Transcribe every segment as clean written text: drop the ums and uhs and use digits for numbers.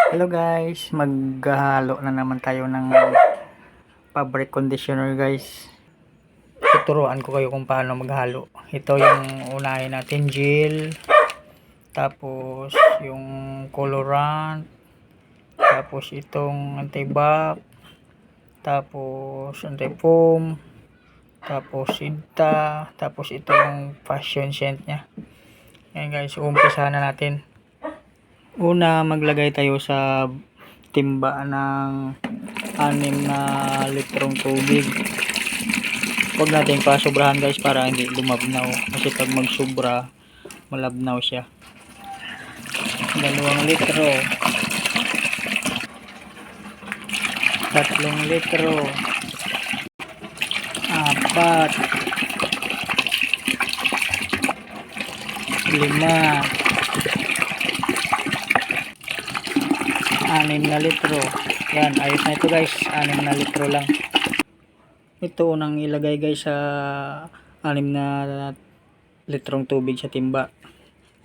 Hello guys, maghahalo na naman tayo ng fabric conditioner guys. Tuturuan ko kayo kung paano maghalo. Ito yung unahin natin, gel, tapos yung colorant, tapos itong anti-bac, tapos anti-foam, tapos Inta, tapos itong fashion scent nya. Ayan guys, umpisahan na natin. Una, maglagay tayo sa timba ng 6 na litrong tubig. Huwag natin pasobrahan guys para hindi lumabnaw. Kasi pag magsobra, malabnaw siya. 2 litro. 3 litro. 4. 5. 6 na litro. Yan, ayos na ito guys. 6 na litro lang. Ito unang ilagay guys sa 6 na litrong tubig sa timba.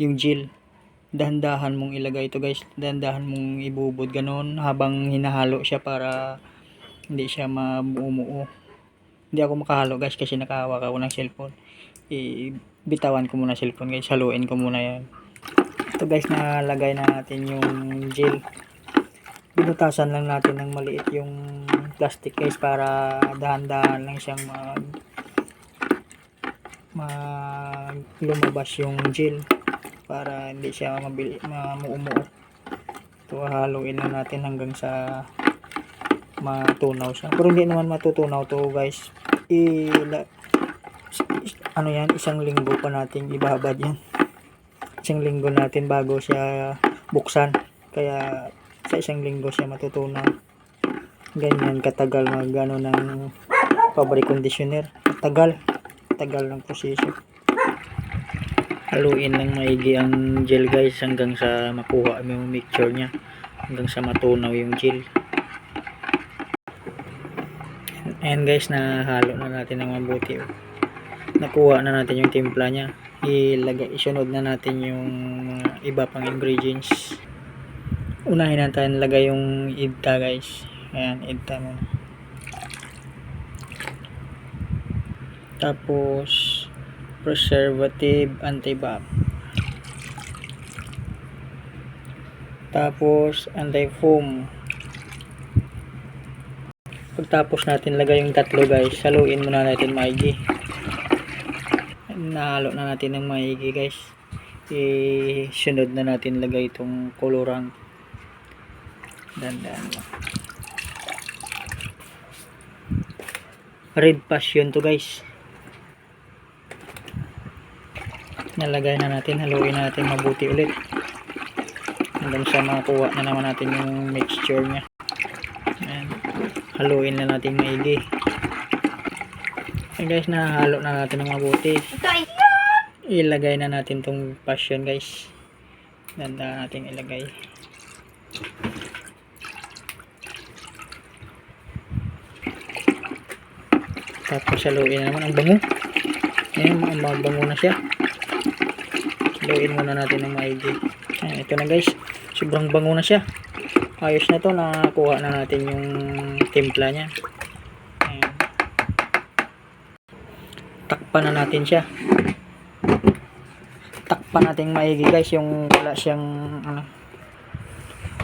Yung gel. Dahan-dahan mong ilagay ito guys. Dahan-dahan mong ibubod ganon habang hinahalo siya para hindi siya mabuo-muo. Hindi ako makahalo guys kasi nakahawak ako ng cellphone. Bitawan ko muna cellphone guys. Haluin ko muna yan. Ito guys, nalagay na natin yung gel. Binutasan lang natin ng maliit yung plastic guys para dahan-dahan lang siyang lumabas yung gel para hindi siya mamuo-muo. Ito, haluin lang natin hanggang sa matunaw siya. Pero hindi naman matutunaw to guys. Yan, 1 linggo pa natin ibabad yan. 1 linggo natin bago siya buksan. Kaya sa 1 linggo siya matutunaw. Ganyan katagal magano ng fabric conditioner. Tagal ng proseso. Haluin lang maigi ang gel guys hanggang sa makuha yung mixture nya, hanggang sa matunaw yung gel. And guys, nahalo na natin ng mabuti. Nakuha na natin yung timpla nya. Isunod na natin yung iba pang ingredients. Unahin natin lagay yung Inta guys. Ayan, Inta muna. Tapos preservative anti-bac. Tapos anti-foam. Pagtapos natin lagay yung tatlo guys, haluin muna natin maigi. Nahalo na natin ng maigi guys. Isunod na natin lagay itong colorant. Dandan. Red passion to guys. Nalagay na natin, haluin natin mabuti ulit hanggang sa makuha na naman natin yung mixture nya. Ayan. Haluin na natin maigi. Ayan guys, nahalo na natin ng mabuti. Ilagay na natin tong passion guys. Dandan natin ilagay. Tapos haluin na naman. Ang bango. Ayan, mabango na siya. Haluin muna natin ng maigi. Ayan, ito na guys. Sobrang bango na siya. Ayos na to. Nakakuha na natin yung timpla nya. Ayan. Takpan na natin siya. Takpan natin maigi guys. Yung wala siyang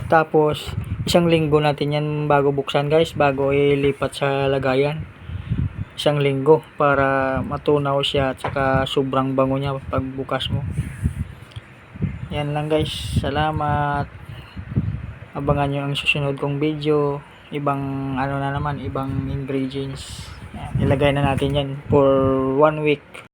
Tapos 1 linggo natin yan bago buksan guys. Bago ilipat sa lagayan. 1 linggo para matunaw siya at saka sobrang bango niya pagbukas mo. Yan lang guys. Salamat. Abangan nyo ang susunod kong video. Ibang ibang ingredients. Yan. Ilagay na natin yan for 1 week.